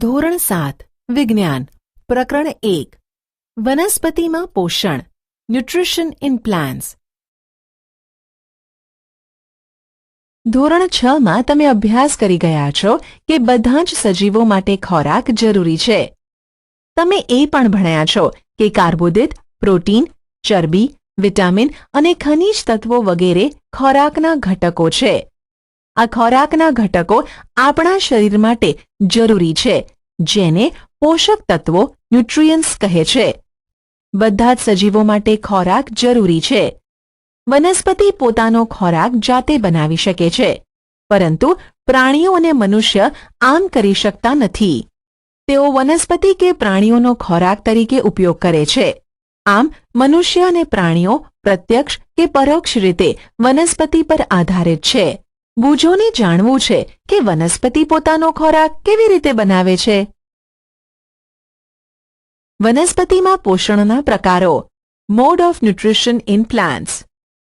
ધોરણ 7 વિજ્ઞાન પ્રકરણ 1 વનસ્પતિમાં પોષણ ન્યુટ્રિશન ઇન પ્લાન્ટ્સ. ધોરણ 6 માં તમે અભ્યાસ કરી ગયા છો કે બધા જ સજીવો માટે ખોરાક જરૂરી છે. તમે એ પણ ભણ્યા છો કે કાર્બોદિત, પ્રોટીન, ચરબી, વિટામિન અને ખનિજ તત્વો વગેરે ખોરાકના ઘટકો છે. આ ખોરાકના ઘટકો આપણા શરીર માટે જરૂરી છે, જેને પોષક તત્વો ન્યુટ્રિયન્ટ્સ કહે છે. બધા જ સજીવો માટે ખોરાક જરૂરી છે. વનસ્પતિ પોતાનો ખોરાક જાતે બનાવી શકે છે, પરંતુ પ્રાણીઓ અને મનુષ્ય આમ કરી શકતા નથી. તેઓ વનસ્પતિ કે પ્રાણીઓનો ખોરાક તરીકે ઉપયોગ કરે છે. આમ મનુષ્ય અને પ્રાણીઓ પ્રત્યક્ષ કે પરોક્ષ રીતે વનસ્પતિ પર આધારિત છે. બુજોને જાણવું છે કે વનસ્પતિ પોતાનો ખોરાક કેવી રીતે બનાવે છે. વનસ્પતિમાં પોષણના પ્રકારો. Mode of nutrition in plants.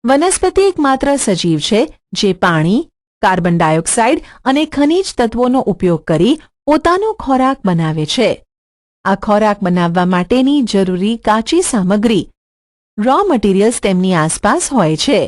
વનસ્પતિ એકમાત્ર સજીવ છે જે પાણી, કાર્બન ડાયોક્સાઇડ અને ખનિજ તત્વોનો ઉપયોગ કરી પોતાનો ખોરાક બનાવે છે. આ ખોરાક બનાવવા માટેની જરૂરી કાચી સામગ્રી રો મટીરિયલ્સ તેમની આસપાસ હોય છે.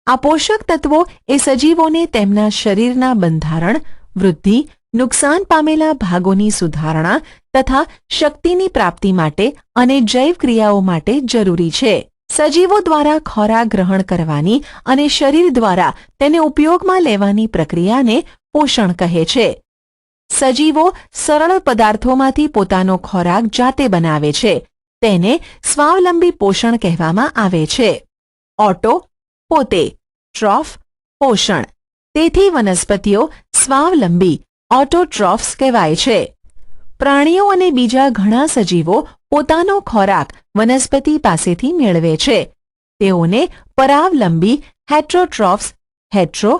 આ પોષક તત્વો એ સજીવોને તેમના શરીરના બંધારણ, વૃદ્ધિ, નુકસાન પામેલા ભાગોની સુધારણા તથા શક્તિની પ્રાપ્તિ માટે અને જૈવ ક્રિયાઓ માટે જરૂરી છે. સજીવો દ્વારા ખોરાક ગ્રહણ કરવાની અને શરીર દ્વારા તેને ઉપયોગમાં લેવાની પ્રક્રિયાને પોષણ કહે છે. સજીવો સરળ પદાર્થોમાંથી પોતાનો ખોરાક જાતે બનાવે છે. તેને સ્વાવલંબી પોષણ કહેવામાં આવે છે. ઓટો પોતે, ટ્રોફ પોષણ. તેથી વનસ્પતિઓ સ્વાવલંબી ઓટોટ્રોફ્સ કહેવાય છે. પ્રાણીઓ અને બીજા ઘણા સજીવો પોતાનો ખોરાક વનસ્પતિ પાસેથી મેળવે છે. તેઓને પરાવલંબી હેટરોટ્રોફ્સ હેટરો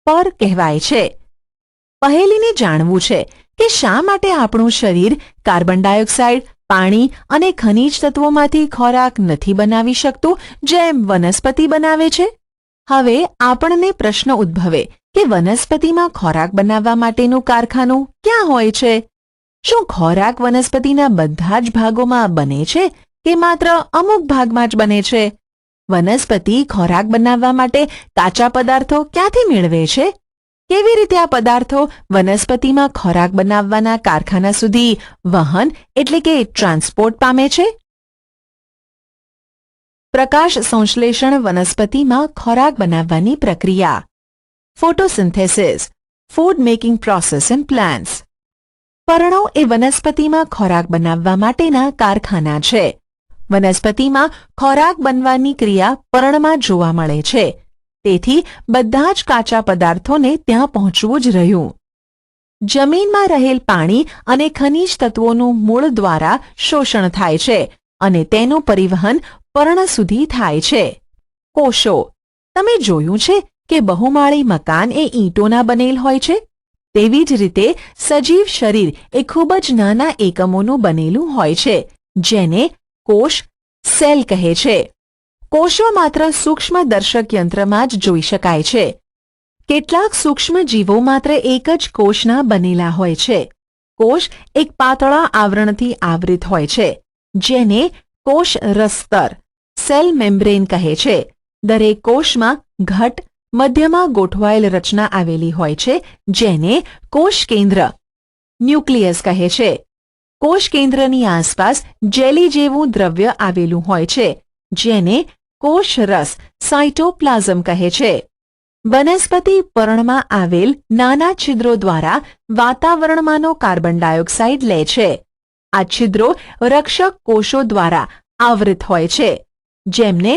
પર કહેવાય છે. પહેલીને જાણવું છે કે શા માટે આપણું શરીર કાર્બન ડાયોક્સાઇડ, પાણી અને ખનિજ તત્વોમાંથી ખોરાક નથી બનાવી શકતું જેમ વનસ્પતિ બનાવે છે. હવે આપણને પ્રશ્ન ઉદ્ભવે કે વનસ્પતિમાં ખોરાક બનાવવા માટેનું કારખાનું ક્યાં હોય છે? શું ખોરાક વનસ્પતિના બધા જ ભાગોમાં બને છે કે માત્ર અમુક ભાગમાં જ બને છે? વનસ્પતિ ખોરાક બનાવવા માટે કાચા પદાર્થો ક્યાંથી મેળવે છે? કેવી રીતે આ પદાર્થો વનસ્પતિમાં ખોરાક બનાવવાના કારખાના સુધી વહન એટલે કે ટ્રાન્સપોર્ટ પામે છે? પ્રકાશ સંશ્લેષણ વનસ્પતિમાં ખોરાક બનાવવાની પ્રક્રિયા. Photosynthesis, food making process in plants. પર્ણો એ વનસ્પતિમાં ખોરાક બનાવવા માટેના કારખાના છે. વનસ્પતિમાં ખોરાક બનવાની ક્રિયા પર્ણમાં જોવા મળે છે. તેથી બધા જ કાચા પદાર્થોને ત્યાં પહોંચવું જ રહ્યું. જમીનમાં રહેલ પાણી અને ખનિજ તત્વોનું મૂળ દ્વારા શોષણ થાય છે અને તેનું પરિવહન પર્ણ સુધી થાય છે. કોષો. તમે જોયું છે કે બહુમાળી મકાન એ ઈંટોના બનેલ હોય છે? તેવી જ રીતે સજીવ શરીર એ ખૂબ જ નાના એકમોનું બનેલું હોય છે, જેને કોષ સેલ કહે છે. કોષો માત્ર સૂક્ષ્મ દર્શક યંત્રમાં જ જોઈ શકાય છે. કેટલાક સૂક્ષ્મ જીવો માત્ર એક જ કોષના બનેલા હોય છે. કોષ એક પાતળા આવરણથી આવૃત હોય છે, જેને કોષ રસ્તર સેલ મેમ્બ્રેન કહે છે. દરેક કોષમાં ઘટ મધ્યમાં ગોઠવાયેલ રચના આવેલી હોય છે, જેને કોષ કેન્દ્ર ન્યુક્લિયસ કહે છે. કોષ કેન્દ્રની આસપાસ જેલી જેવું દ્રવ્ય આવેલું હોય છે, જેને કોષ રસ સાયટોપ્લાઝમ કહે છે. વનસ્પતિ પર્ણમાં આવેલ નાના છિદ્રો દ્વારા વાતાવરણમાંનો કાર્બન ડાયોક્સાઇડ લે છે. આ છિદ્રો રક્ષક કોષો દ્વારા આવૃત હોય છે, જેમને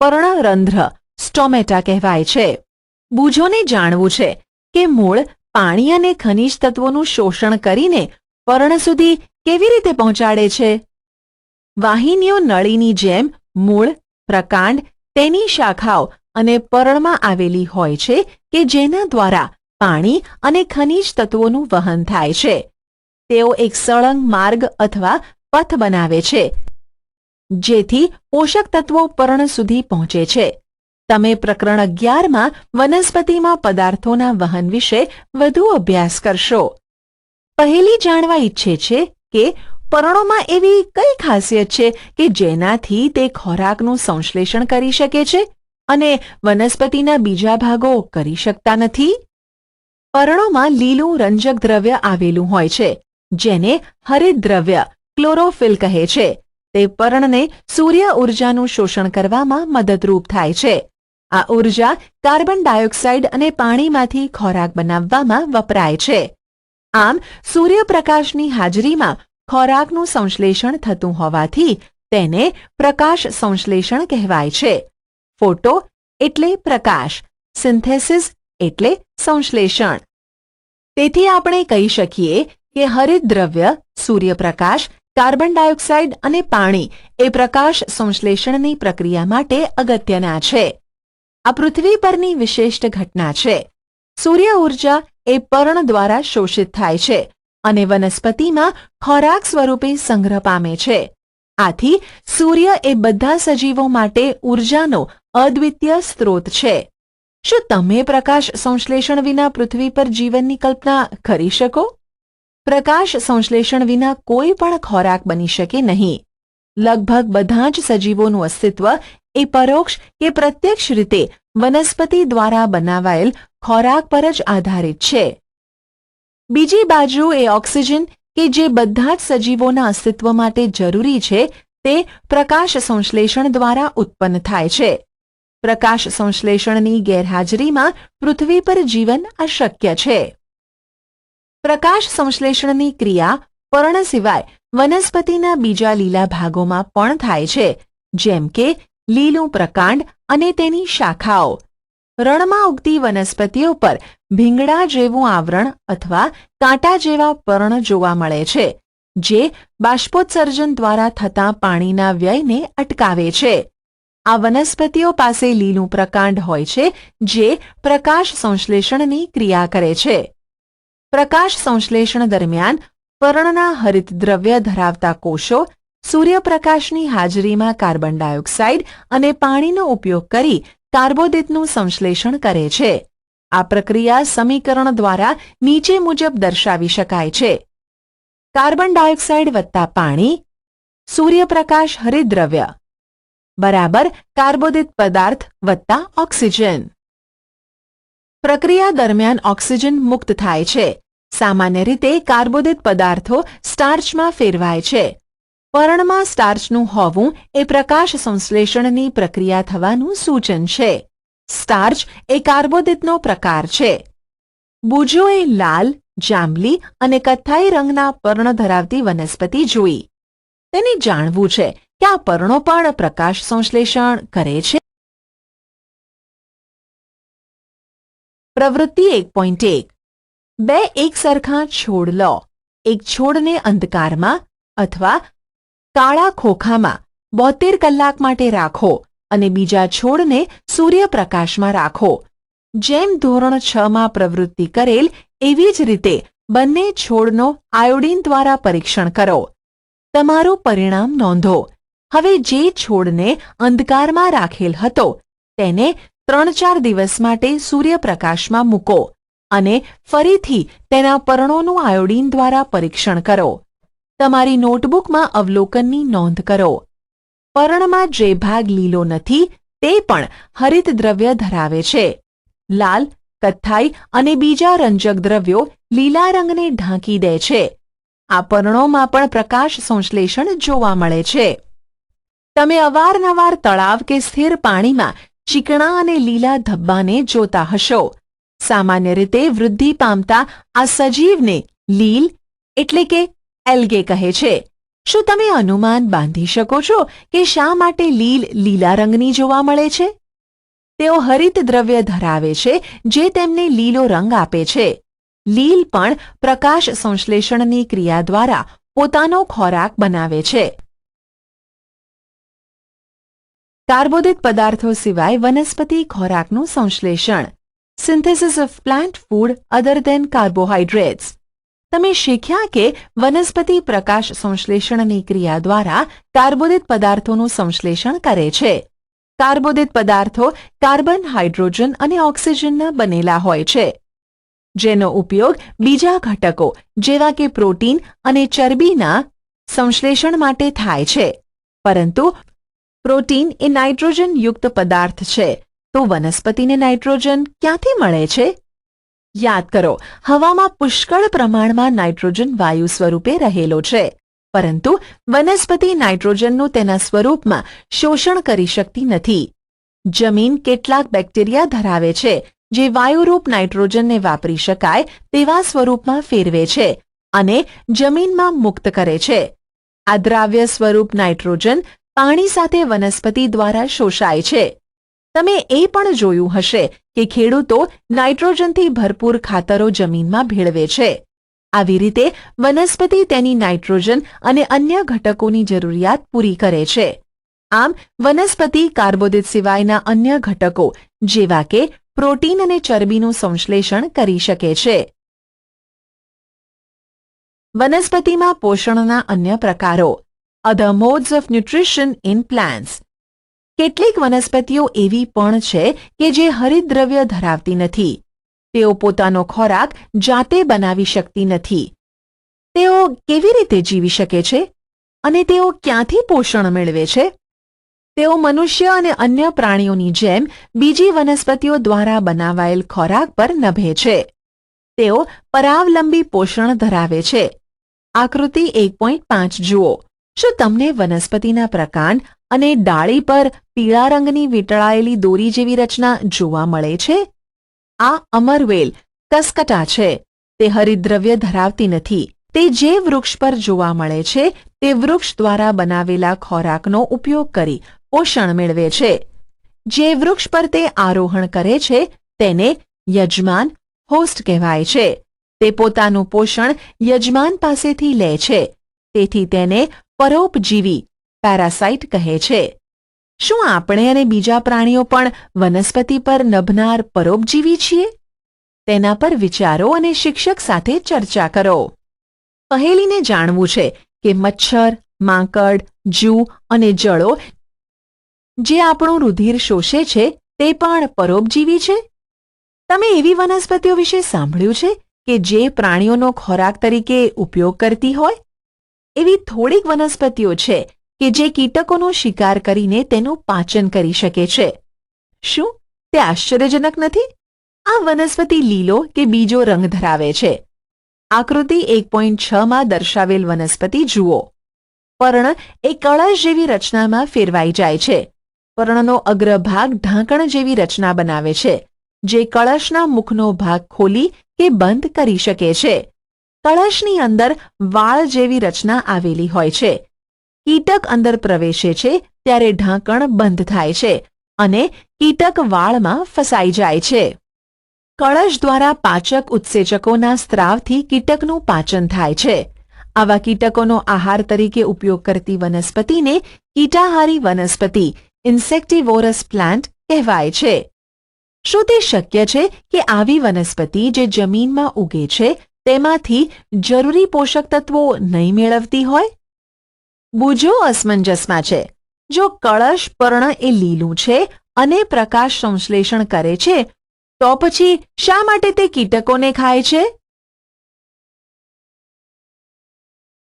પર્ણરંધ્ર સ્ટોમેટા કહેવાય છે. બુજોને જાણવું છે કે મૂળ પાણી અને ખનિજ તત્વોનું શોષણ કરીને પર્ણ સુધી કેવી રીતે પહોંચાડે છે. વાહિનીઓ નળીની જેમ મૂળ, પ્રકાંડ, તેની શાખાઓ અને પર્ણમાં આવેલી હોય છે કે જેના દ્વારા પાણી અને ખનિજ તત્વોનું વહન થાય છે. તેઓ એક સળંગ માર્ગ અથવા પથ બનાવે છે, જેથી પોષક તત્વો પર્ણ સુધી પહોંચે છે. તમે પ્રકરણ 11માં વનસ્પતિમાં પદાર્થોના વહન વિશે વધુ અભ્યાસ કરશો. પહેલી જાણવા ઈચ્છે છે કે પર્ણોમાં એવી કઈ ખાસિયત છે કે જેનાથી તે ખોરાકનું સંશ્લેષણ કરી શકે છે અને વનસ્પતિના બીજા ભાગો કરી શકતા નથી? પર્ણોમાં લીલું રંજક દ્રવ્ય આવેલું હોય છે, જેને હરિતદ્રવ્ય ક્લોરોફિલ કહે છે. તે પર્ણને સૂર્ય ઊર્જાનું શોષણ કરવામાં મદદરૂપ થાય છે. આ ઊર્જા કાર્બન ડાયોક્સાઇડ અને પાણીમાંથી ખોરાક બનાવવામાં વપરાય છે. આમ સૂર્યપ્રકાશની હાજરીમાં ખોરાકનું સંશ્લેષણ થતું હોવાથી તેને પ્રકાશ સંશ્લેષણ કહેવાય છે. ફોટો એટલે પ્રકાશ, સિન્થેસિસ એટલે સંશ્લેષણ. તેથી આપણે કહી શકીએ કે હરિતદ્રવ્ય, સૂર્યપ્રકાશ, કાર્બન ડાયોક્સાઇડ અને પાણી એ પ્રકાશ સંશ્લેષણની પ્રક્રિયા માટે અગત્યના છે. આ પૃથ્વી પરની વિશિષ્ટ ઘટના છે. સૂર્ય ઊર્જા એ પર્ણ દ્વારા શોષિત થાય છે અને વનસ્પતિમાં ખોરાક સ્વરૂપે સંગ્રહ પામે છે. આથી સૂર્ય એ બધા સજીવો માટે ઊર્જાનો અદ્વિતીય સ્ત્રોત છે. શું તમે પ્રકાશ સંશ્લેષણ વિના પૃથ્વી પર જીવનની કલ્પના કરી શકો? પ્રકાશ સંશ્લેષણ વિના કોઈ પણ ખોરાક બની શકે નહીં. લગભગ બધા જ સજીવોનું અસ્તિત્વ એ પરોક્ષ કે પ્રત્યક્ષ રીતે વનસ્પતિ દ્વારા બનાવાયેલ ખોરાક પર જ આધારિત છે. બીજી બાજુ એ ઓક્સિજન કે જે બધા જ સજીવોના અસ્તિત્વ માટે જરૂરી છે તે પ્રકાશ સંશ્લેષણ દ્વારા ઉત્પન્ન થાય છે. પ્રકાશ સંશ્લેષણની ગેરહાજરીમાં પૃથ્વી પર જીવન અશક્ય છે. પ્રકાશ સંશ્લેષણની ક્રિયા પર્ણ સિવાય વનસ્પતિના બીજા લીલા ભાગોમાં પણ થાય છે, જેમ કે લીલું પ્રકાંડ અને તેની શાખાઓ. રણમાં ઉગતી વનસ્પતિઓ પર ભીંગડા જેવું આવરણ અથવા કાંટા જેવા પર્ણ જોવા મળે છે, જે બાષ્પોત્સર્જન દ્વારા થતા પાણીના વ્યયને અટકાવે છે. આ વનસ્પતિઓ પાસે લીલું પ્રકાંડ હોય છે, જે પ્રકાશ સંશ્લેષણની ક્રિયા કરે છે. પ્રકાશ સંશ્લેષણ દરમિયાન પર્ણના હરિતદ્રવ્ય ધરાવતા કોષો સૂર્યપ્રકાશની હાજરીમાં કાર્બન ડાયોક્સાઇડ અને પાણીનો ઉપયોગ કરી કાર્બોદિતનું સંશ્લેષણ કરે છે. આ પ્રક્રિયા સમીકરણ દ્વારા નીચે મુજબ દર્શાવી શકાય છે. કાર્બન ડાયોક્સાઇડ વત્તા પાણી સૂર્યપ્રકાશ હરિતદ્રવ્ય બરાબર કાર્બોદિત પદાર્થ વત્તા ઓક્સિજન. પ્રક્રિયા દરમિયાન ઓક્સિજન મુક્ત થાય છે. સામાન્ય રીતે કાર્બોદિત પદાર્થો સ્ટાર્ચમાં ફેરવાય છે. પર્ણમાં સ્ટાર્ચનું હોવું એ પ્રકાશ સંશ્લેષણની પ્રક્રિયા થવાનું સૂચન છે. સ્ટાર્ચ એ કાર્બોદિતનો પ્રકાર છે. બુજોએ લાલ, જાંબલી અને કથ્થાઈ રંગના પર્ણ ધરાવતી વનસ્પતિ જોઈ. તેને જાણવું છે કે આ પર્ણો પણ પ્રકાશ સંશ્લેષણ કરે છે. પ્રવૃત્તિ 1.1 બે એકસરખા છોડ લો. એક છોડને અંધકારમાં અથવા કાળા ખોખામાં 72 કલાક માટે રાખો અને બીજા છોડને સૂર્યપ્રકાશમાં રાખો. જેમ ધોરણ 6 માં પ્રવૃત્તિ કરેલ એવી જ રીતે બંને છોડનો આયોડીન દ્વારા પરીક્ષણ કરો. તમારું પરિણામ નોંધો. હવે જે છોડને અંધકારમાં રાખેલ હતો તેને 3-4 દિવસ માટે સૂર્યપ્રકાશમાં મૂકો અને ફરીથી તેના પર્ણોનું આયોડીન દ્વારા પરીક્ષણ કરો. તમારી નોટબુકમાં અવલોકનની નોંધ કરો. પર્ણમાં જે ભાગ લીલો નથી તે પણ હરિતદ્રવ્ય ધરાવે છે. લાલ, કથ્થાઈ અને બીજા રંજક દ્રવ્યો લીલા રંગને ઢાંકી દે છે. આ પર્ણોમાં પણ પ્રકાશ સંશ્લેષણ જોવા મળે છે. તમે અવારનવાર તળાવ કે સ્થિર પાણીમાં ચીકણા અને લીલા ધબ્બાને જોતા હશો. સામાન્ય રીતે વૃદ્ધિ પામતા આ સજીવને લીલ એટલે કે એલ્ગે કહે છે. શું તમે અનુમાન બાંધી શકો છો કે શા માટે લીલ લીલા રંગની જોવા મળે છે? તેઓ હરિતદ્રવ્ય ધરાવે છે જે તેમને લીલો રંગ આપે છે. લીલ પણ પ્રકાશ સંશ્લેષણની ક્રિયા દ્વારા પોતાનો ખોરાક બનાવે છે. કાર્બોદિત પદાર્થો સિવાય વનસ્પતિ ખોરાકનું સંશ્લેષણ. Synthesis of plant food other than carbohydrates. તમે શીખ્યા કે વનસ્પતિ પ્રકાશ સંશ્લેષણની ક્રિયા દ્વારા કાર્બોદિત પદાર્થોનું સંશ્લેષણ કરે છે. કાર્બોદિત પદાર્થો કાર્બન, હાઇડ્રોજન અને ઓક્સિજનના બનેલા હોય છે. જેનો ઉપયોગ બીજા ઘટકો જેવા કે પ્રોટીન અને ચરબીના સંશ્લેષણ માટે થાય છે. પરંતુ પ્રોટીન એ નાઇટ્રોજનયુક્ત પદાર્થ છે, તો વનસ્પતિને નાઇટ્રોજન ક્યાંથી મળે છે? યાદ કરો, હવામાં પુષ્કળ પ્રમાણમાં નાઇટ્રોજન વાયુ સ્વરૂપે રહેલો છે, પરંતુ વનસ્પતિ નાઇટ્રોજનનું તેના સ્વરૂપમાં શોષણ કરી શકતી નથી. જમીન કેટલાક બેક્ટેરિયા ધરાવે છે જે વાયુરૂપ નાઇટ્રોજનને વાપરી શકાય તેવા સ્વરૂપમાં ફેરવે છે અને જમીનમાં મુક્ત કરે છે. આ દ્રાવ્ય સ્વરૂપ નાઇટ્રોજન પાણી સાથે વનસ્પતિ દ્વારા શોષાય છે. તમે એ પણ જોયું હશે કે ખેડૂતો નાઇટ્રોજનથી ભરપૂર ખાતરો જમીનમાં ભેળવે છે. આવી રીતે વનસ્પતિ તેની નાઇટ્રોજન અને અન્ય ઘટકોની જરૂરિયાત પૂરી કરે છે. આમ વનસ્પતિ કાર્બોદિત સિવાયના અન્ય ઘટકો જેવા કે પ્રોટીન અને ચરબીનું સંશ્લેષણ કરી શકે છે. વનસ્પતિમાં પોષણના અન્ય પ્રકારો. Other modes of nutrition in plants. કેટલીક વનસ્પતિઓ એવી પણ છે કે જે હરિતદ્રવ્ય ધરાવતી નથી. તેઓ પોતાનો ખોરાક જાતે બનાવી શકતી નથી. તેઓ કેવી રીતે જીવી શકે છે અને તેઓ ક્યાંથી પોષણ મેળવે છે? તેઓ મનુષ્ય અને અન્ય પ્રાણીઓની જેમ બીજી વનસ્પતિઓ દ્વારા બનાવાયેલ ખોરાક પર નભે છે. તેઓ પરાવલંબી પોષણ ધરાવે છે. આકૃતિ 1.5 જુઓ. શું તમને વનસ્પતિના પ્રકાંડ અને ડાળી પર પીળા રંગની વીંટળાયેલી દોરી જેવી રચના જોવા મળે છે? આ અમરવેલ કસકટા છે. તે હરિતદ્રવ્ય ધરાવતી નથી. તે જે વૃક્ષ પર જોવા મળે છે તે વૃક્ષ દ્વારા બનાવેલા ખોરાકનો ઉપયોગ કરી પોષણ મેળવે છે. જે વૃક્ષ પર તે આરોહણ કરે છે તેને યજમાન હોસ્ટ કહેવાય છે. તે પોતાનું પોષણ યજમાન પાસેથી લે છે. તેથી તેને પરોપજીવી પેરાસાઇટ કહે છે. શું આપણે અને બીજા પ્રાણીઓ પણ વનસ્પતિ પર નભનાર પરોપજીવી છીએ? તેના પર વિચારો અને શિક્ષક સાથે ચર્ચા કરો. પહેલીને જાણવું છે કે મચ્છર, માંકડ, જૂ અને જળો જે આપણું રુધિર શોષે છે તે પણ પરોપજીવી છે. તમે એવી વનસ્પતિઓ વિશે સાંભળ્યું છે કે જે પ્રાણીઓનો ખોરાક તરીકે ઉપયોગ કરતી હોય? એવી થોડીક વનસ્પતિઓ છે કે જે કીટકોનો શિકાર કરીને તેનું પાચન કરી શકે છે. શું તે આશ્ચર્યજનક નથી? આ વનસ્પતિ લીલો કે બીજો રંગ ધરાવે છે. આકૃતિ 1.6 માં દર્શાવેલ વનસ્પતિ જુઓ. પર્ણ એ કળશ જેવી રચનામાં ફેરવાઈ જાય છે. પર્ણનો અગ્રભાગ ઢાંકણ જેવી રચના બનાવે છે, જે કળશના મુખનો ભાગ ખોલી કે બંધ કરી શકે છે. કળશની અંદર વાળ જેવી રચના આવેલી હોય છે. કીટક અંદર પ્રવેશે છે ત્યારે ઢાંકણ બંધ થાય છે અને કીટક વાળમાં ફસાઈ જાય છે. કળશ દ્વારા પાચક ઉત્સેચકોના સ્ત્રાવથી કીટકનું પાચન થાય છે. આવા કીટકોનો આહાર તરીકે ઉપયોગ કરતી વનસ્પતિને કીટાહારી વનસ્પતિ ઇન્સેક્ટિવોરસ પ્લાન્ટ કહેવાય છે. શું તે શક્ય છે કે આવી વનસ્પતિ જે જમીનમાં ઉગે છે તેમાંથી જરૂરી પોષક તત્વો નહીં મેળવતી હોય? બુજો અસમંજસમાં છે. જો કળશ પર્ણ એ લીલું છે અને પ્રકાશ સંશ્લેષણ કરે છે, તો પછી શા માટે તે કીટકોને ખાય છે?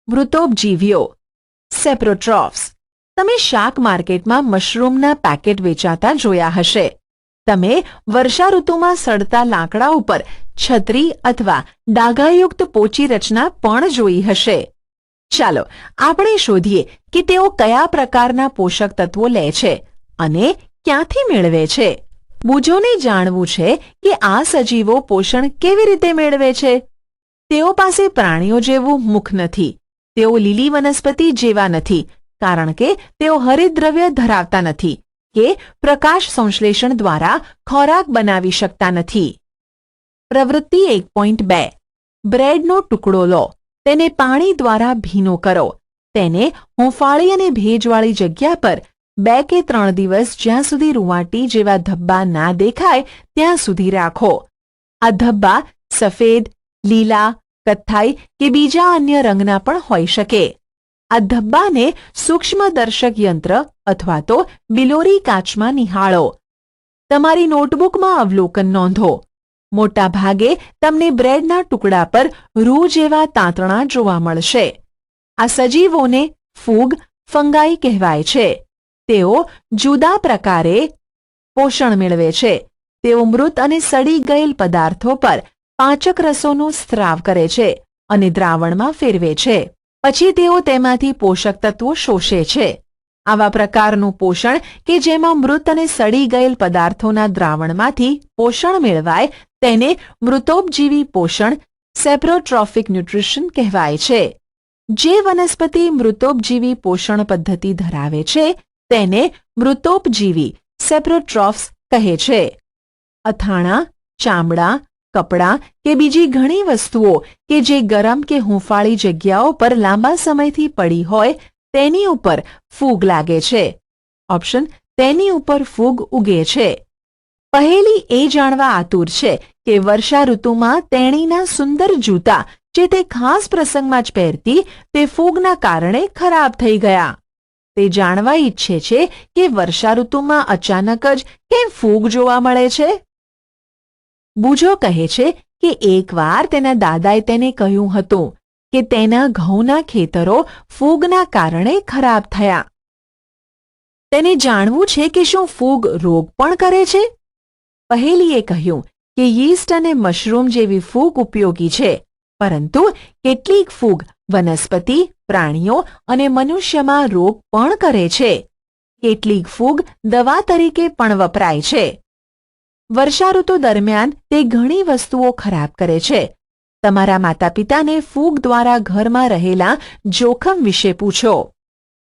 મૃતોપજીવીઓ સેપ્રોટ્રોફ્સ. તમે શાક માર્કેટમાં મશરૂમના પેકેટ વેચાતા જોયા હશે. તમે વર્ષા ઋતુમાં સડતા લાકડા ઉપર છત્રી અથવા ડાઘાયુક્ત પોચી રચના પણ જોઈ હશે. ચાલો આપણે શોધીએ કે તેઓ કયા પ્રકારના પોષક તત્વો લે છે અને ક્યાંથી મેળવે છે. બુજોને જાણવું છે કે આ સજીવો પોષણ કેવી રીતે મેળવે છે. તેઓ પાસે પ્રાણીઓ જેવું મુખ નથી. તેઓ લીલી વનસ્પતિ જેવા નથી, કારણ કે તેઓ હરિતદ્રવ્ય ધરાવતા નથી કે પ્રકાશ સંશ્લેષણ દ્વારા ખોરાક બનાવી શકતા નથી. પ્રવૃત્તિ 1.2. બ્રેડનો ટુકડો લો. તેને પાણી દ્વારા ભીનો કરો. તેને હુંફાળી અને ભેજવાળી જગ્યા પર 2 કે 3 દિવસ જ્યાં સુધી રૂંવાટી જેવા ધબ્બા ના દેખાય ત્યાં સુધી રાખો. આ ધબ્બા સફેદ, લીલા, કથ્થાઈ કે બીજા અન્ય રંગના પણ હોઈ શકે. આ ધબ્બાને સૂક્ષ્મદર્શક યંત્ર અથવા તો બિલોરી કાચમાં નિહાળો. તમારી નોટબુકમાં અવલોકન નોંધો. મોટા ભાગે તમને બ્રેડના ટુકડા પર રૂ જેવા તાંતણા જોવા મળશે. આ સજીવોને ફૂગ ફંગાઈ કહેવાય છે. તેઓ જુદા પ્રકારે પોષણ મેળવે છે. તેઓ મૃત અને સડી ગયેલ પદાર્થો પર પાંચક રસોનો સ્ત્રાવ કરે છે અને દ્રાવણમાં ફેરવે છે. પછી તેઓ તેમાંથી પોષક તત્વો શોષે છે. આવા પ્રકારનું પોષણ કે જેમાં મૃત અને સડી ગયેલ પદાર્થોના દ્રાવણમાંથી પોષણ મેળવાય તેને મૃતોપજીવી પોષણ સેપ્રોટ્રોફિક ન્યુટ્રિશન કહેવાય છે. જે વનસ્પતિ મૃતોપજીવી પોષણ પદ્ધતિ ધરાવે છે તેને મૃતોપજીવી સેપ્રોટ્રોફ્સ કહે છે. અથાણાં, ચામડા, કપડાં કે બીજી ઘણી વસ્તુઓ કે જે ગરમ કે હૂંફાળી જગ્યાઓ પર લાંબા સમયથી પડી હોય તેની ઉપર ફૂગ લાગે છે. ઓપ્શન તેની ઉપર ફૂગ ઉગે છે. પહેલી એ જાણવા આતુર છે કે વર્ષા ઋતુમાં તેણીના સુંદર જૂતા જે તે ખાસ પ્રસંગમાં જ પહેરતી તે ફૂગના કારણે ખરાબ થઈ ગયા. તે જાણવા ઈચ્છે છે કે વર્ષા ઋતુમાં અચાનક જ કેમ ફૂગ જોવા મળે છે. બુજો કહે છે કે એકવાર તેના દાદાએ તેને કહ્યું હતું કે તેના ઘઉંના ખેતરો ફૂગના કારણે ખરાબ થયા. તેને જાણવું છે કે શું ફૂગ રોગ પણ કરે છે. પહેલીએ કહ્યું કે યીસ્ટ અને મશરૂમ જેવી ફૂગ ઉપયોગી છે, પરંતુ કેટલીક ફૂગ વનસ્પતિ, પ્રાણીઓ અને મનુષ્યમાં રોગ પણ કરે છે. કેટલીક ફૂગ દવા તરીકે પણ વપરાય છે. વર્ષા ઋતુ દરમિયાન તે ઘણી વસ્તુઓ ખરાબ કરે છે. તમારા માતા પિતાને ફૂગ દ્વારા ઘરમાં રહેલા જોખમ વિશે પૂછો.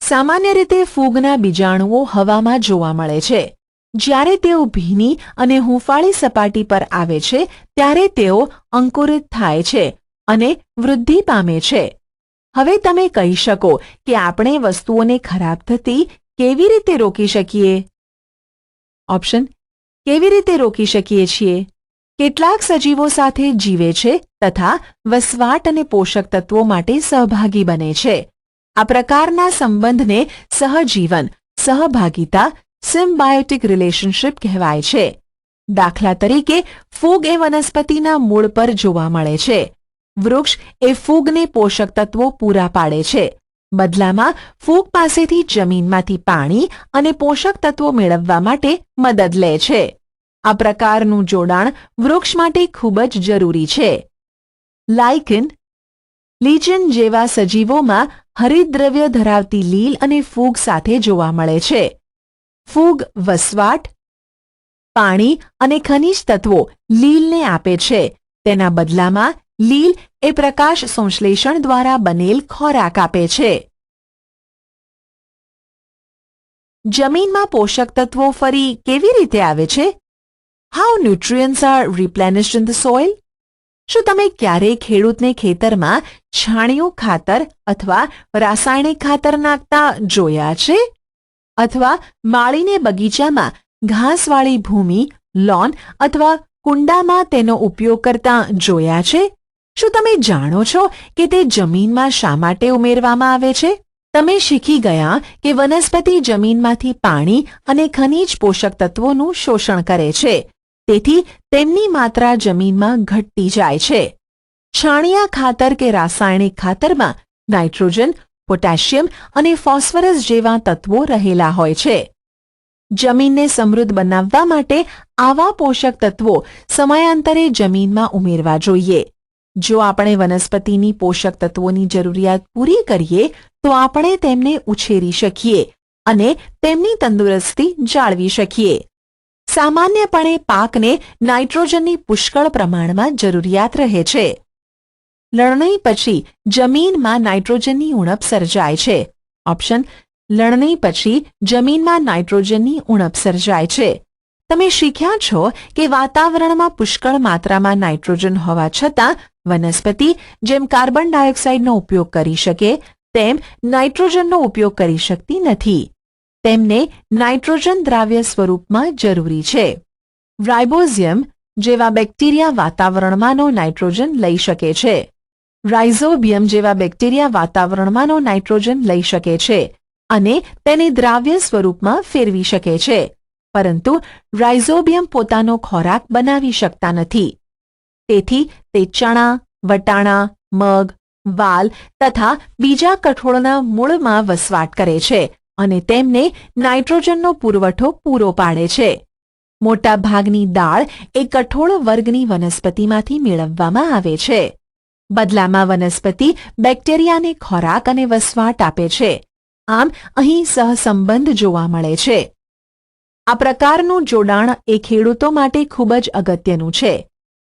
સામાન્ય રીતે ફૂગના બીજાણુઓ હવામાં જોવા મળે છે. જ્યારે તેઓ ભીની અને હૂંફાળી સપાટી પર આવે છે ત્યારે તેઓ અંકુરિત થાય છે અને વૃદ્ધિ પામે છે. હવે તમે કહી શકો કે આપણે વસ્તુઓને ખરાબ થતી કેવી રીતે રોકી શકીએ? ઓપ્શન કેવી રીતે રોકી શકીએ છીએ? કેટલાક સજીવો સાથે જીવે છે તથા વસવાટ અને પોષક તત્વો માટે સહભાગી બને છે. આ પ્રકારના સંબંધને સહજીવન, સહભાગિતા, સિમ્બાયોટિક રિલેશનશિપ કહેવાય છે. દાખલા તરીકે ફૂગ એ વનસ્પતિના મૂળ પર જોવા મળે છે. વૃક્ષ એ ફૂગને પોષક તત્વો પૂરા પાડે છે. બદલામાં ફૂગ પાસેથી જમીનમાંથી પાણી અને પોષક તત્વો મેળવવા માટે મદદ લે છે. આ પ્રકારનું જોડાણ વૃક્ષ માટે ખૂબ જ જરૂરી છે. લાઇકન, લિચન જેવા સજીવોમાં હરિતદ્રવ્ય ધરાવતી લીલ અને ફૂગ સાથે જોવા મળે છે. ફૂગ વસવાટ, પાણી અને ખનિજ તત્વો લીલને આપે છે. તેના બદલામાં લીલ એ પ્રકાશ સંશ્લેષણ દ્વારા બનેલ ખોરાક આપે છે. જમીનમાં પોષક તત્વો ફરી કેવી રીતે આવે છે? How nutrients are replenished in the soil? શું તમે ક્યારેય ખેડૂતને ખેતરમાં છાણિયું ખાતર અથવા રાસાયણિક ખાતર નાખતા જોયા છે? અથવા માળીને બગીચામાં ઘાસવાળી ભૂમિ, લોન અથવા કુંડામાં તેનો ઉપયોગ કરતા જોયા છે? શું તમે જાણો છો કે તે જમીનમાં શા માટે ઉમેરવામાં આવે છે? તમે શીખી ગયા કે વનસ્પતિ જમીનમાંથી પાણી અને ખનિજ પોષક તત્વોનું શોષણ કરે છે. તેથી તેમની માત્રા જમીનમાં ઘટતી જાય છે. છાણિયા ખાતર કે રાસાયણિક ખાતરમાં નાઇટ્રોજન, પોટેશિયમ અને ફોસ્ફરસ જેવા તત્વો રહેલા હોય છે. જમીનને સમૃદ્ધ બનાવવા માટે આવા પોષક તત્વો સમયાંતરે જમીનમાં ઉમેરવા જોઈએ. જો આપણે વનસ્પતિની પોષક તત્વોની જરૂરિયાત પૂરી કરીએ તો આપણે તેમને ઉછેરી શકીએ અને તેમની તંદુરસ્તી જાળવી શકીએ. સામાન્યપણે પાકને નાઇટ્રોજનની પુષ્કળ પ્રમાણમાં જરૂરિયાત રહે છે. લણણી પછી જમીનમાં નાઇટ્રોજનની ઉણપ સર્જાય છે. ઓપ્શન લણણી પછી જમીનમાં નાઇટ્રોજનની ઉણપ સર્જાય છે. તમે શીખ્યા છો કે વાતાવરણમાં પુષ્કળ માત્રામાં નાઇટ્રોજન હોવા છતાં વનસ્પતિ જેમ કાર્બન ડાયોક્સાઇડનો ઉપયોગ કરી શકે તેમ નાઇટ્રોજનનો ઉપયોગ કરી શકતી નથી. તેમને નાઇટ્રોજન દ્રાવ્ય સ્વરૂપમાં જરૂરી છે. રાઇબોઝિયમ જેવા બેક્ટેરિયા વાતાવરણમાંનો નાઇટ્રોજન લઈ શકે છે. રાઇઝોબિયમ જેવા બેક્ટેરિયા વાતાવરણમાંનો નાઇટ્રોજન લઈ શકે છે અને તેને દ્રાવ્ય સ્વરૂપમાં ફેરવી શકે છે. પરંતુ રાઇઝોબિયમ પોતાનો ખોરાક બનાવી શકતા નથી. તેથી તે ચણા, વટાણા, મગ, વાલ તથા બીજા કઠોળના મૂળમાં વસવાટ કરે છે અને તેમને નાઇટ્રોજનનો પુરવઠો પૂરો પાડે છે. મોટા ભાગની દાળ એ કઠોળ વર્ગની વનસ્પતિમાંથી મેળવવામાં આવે છે. બદલામાં વનસ્પતિ બેક્ટેરિયાને ખોરાક અને વસવાટ આપે છે. આમ અહીં સહસંબંધ જોવા મળે છે. આ પ્રકારનું જોડાણ એ ખેડૂતો માટે ખૂબ જ અગત્યનું છે.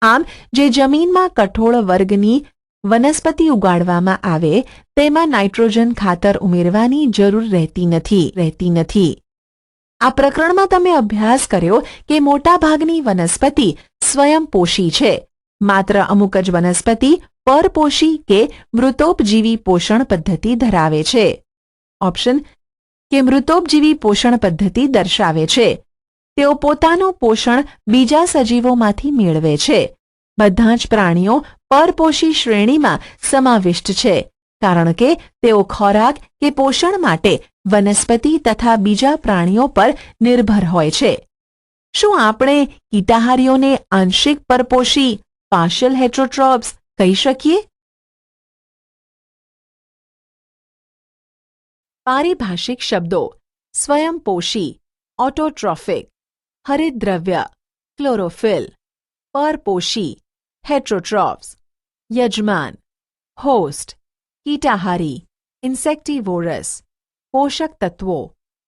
આમ જે જમીનમાં કઠોળ વર્ગની વનસ્પતિ ઉગાડવામાં આવે તેમાં નાઇટ્રોજન ખાતર ઉમેરવાની જરૂર રહેતી નથી. આ પ્રકરણમાં તમે અભ્યાસ કર્યો કે મોટાભાગની વનસ્પતિ સ્વયંપોષી છે. માત્ર અમુક જ વનસ્પતિ પરપોષી કે મૃતોપજીવી પોષણ પદ્ધતિ ધરાવે છે. ઓપ્શન કે મૃતોપજીવી પોષણ પદ્ધતિ દર્શાવે છે. તેઓ પોતાનું પોષણ બીજા સજીવોમાંથી મેળવે છે. બધા જ પ્રાણીઓ પરપોષી શ્રેણીમાં સમાવિષ્ટ છે, કારણ કે તેઓ ખોરાક કે પોષણ માટે વનસ્પતિ તથા બીજા પ્રાણીઓ પર નિર્ભર હોય છે. શું આપણે કીટાહારીઓને આંશિક પરપોષી પાર્શિયલ હેટરોટ્રોપ્સ કહી શકીએ? પારિભાષિક શબ્દો: સ્વયંપોષી, ઓટોટ્રોફિક, હરિતદ્રવ્ય, ક્લોરોફિલ, પરપોષી, હેટરોટ્રોપ્સ, યજમાન, હોસ્ટ, કીટાહારી, ઇન્સેક્ટિવોરસ, પોષક તત્વો,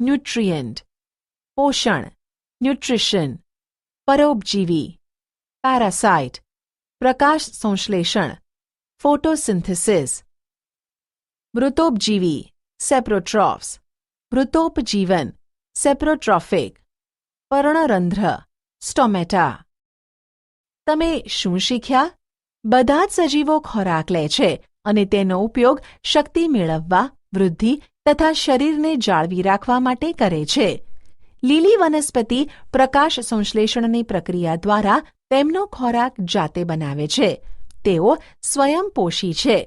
ન્યુટ્રિયન્ટ, પોષણ, ન્યુટ્રિશન, પરોપજીવી, પેરાસાઇટ, પ્રકાશ સંશ્લેષણ, ફોટોસિન્થેસિસ, મૃતોપજીવી, સેપ્રોટ્રોફ્સ, મૃતોપજીવન, સેપ્રોટ્રોફિક, પર્ણરંધ્ર, સ્ટોમેટા. તમે શું શીખ્યા? બધા જ સજીવો ખોરાક લે છે અને તેનો ઉપયોગ શક્તિ મેળવવા, વૃદ્ધિ તથા શરીરને જાળવી રાખવા માટે કરે છે. લીલી વનસ્પતિ પ્રકાશ સંશ્લેષણની પ્રક્રિયા દ્વારા તેમનો ખોરાક જાતે બનાવે છે. તેઓ સ્વયંપોષી છે.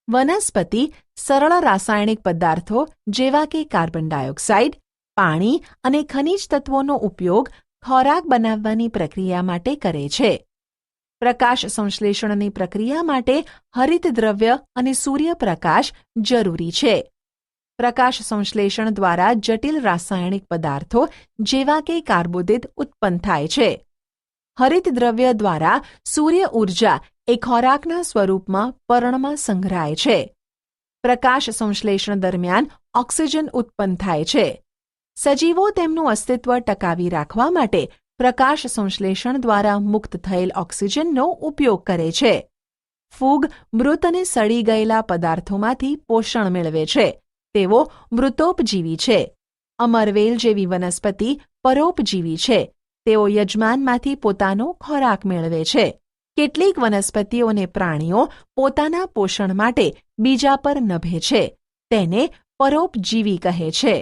વનસ્પતિ સરળ રાસાયણિક પદાર્થો જેવા કે કાર્બન ડાયોક્સાઇડ, પાણી અને ખનિજ તત્વોનો ઉપયોગ ખોરાક બનાવવાની પ્રક્રિયા માટે કરે છે. પ્રકાશ સંશ્લેષણની પ્રક્રિયા માટે હરિતદ્રવ્ય અને સૂર્યપ્રકાશ જરૂરી છે. પ્રકાશ સંશ્લેષણ દ્વારા જટિલ રાસાયણિક પદાર્થો જેવા કે કાર્બોદિત ઉત્પન્ન થાય છે. હરિતદ્રવ્ય દ્વારા સૂર્ય ઊર્જા એ ખોરાકના સ્વરૂપમાં પર્ણમાં સંગ્રહાય છે. પ્રકાશ સંશ્લેષણ દરમિયાન ઓક્સિજન ઉત્પન્ન થાય છે. સજીવો તેમનું અસ્તિત્વ ટકાવી રાખવા માટે પ્રકાશ સંશ્લેષણ દ્વારા મુક્ત થયેલ ઓક્સિજનનો ઉપયોગ કરે છે. ફૂગ મૃત અને સડી ગયેલા પદાર્થોમાંથી પોષણ મેળવે છે. તેઓ મૃતોપજીવી છે. અમરવેલ જેવી વનસ્પતિ પરોપજીવી છે. તેઓ યજમાનમાંથી પોતાનો ખોરાક મેળવે છે. કેટલીક વનસ્પતિઓ અને પ્રાણીઓ પોતાના પોષણ માટે બીજા પર નભે છે. તેને પરોપજીવી કહે છે.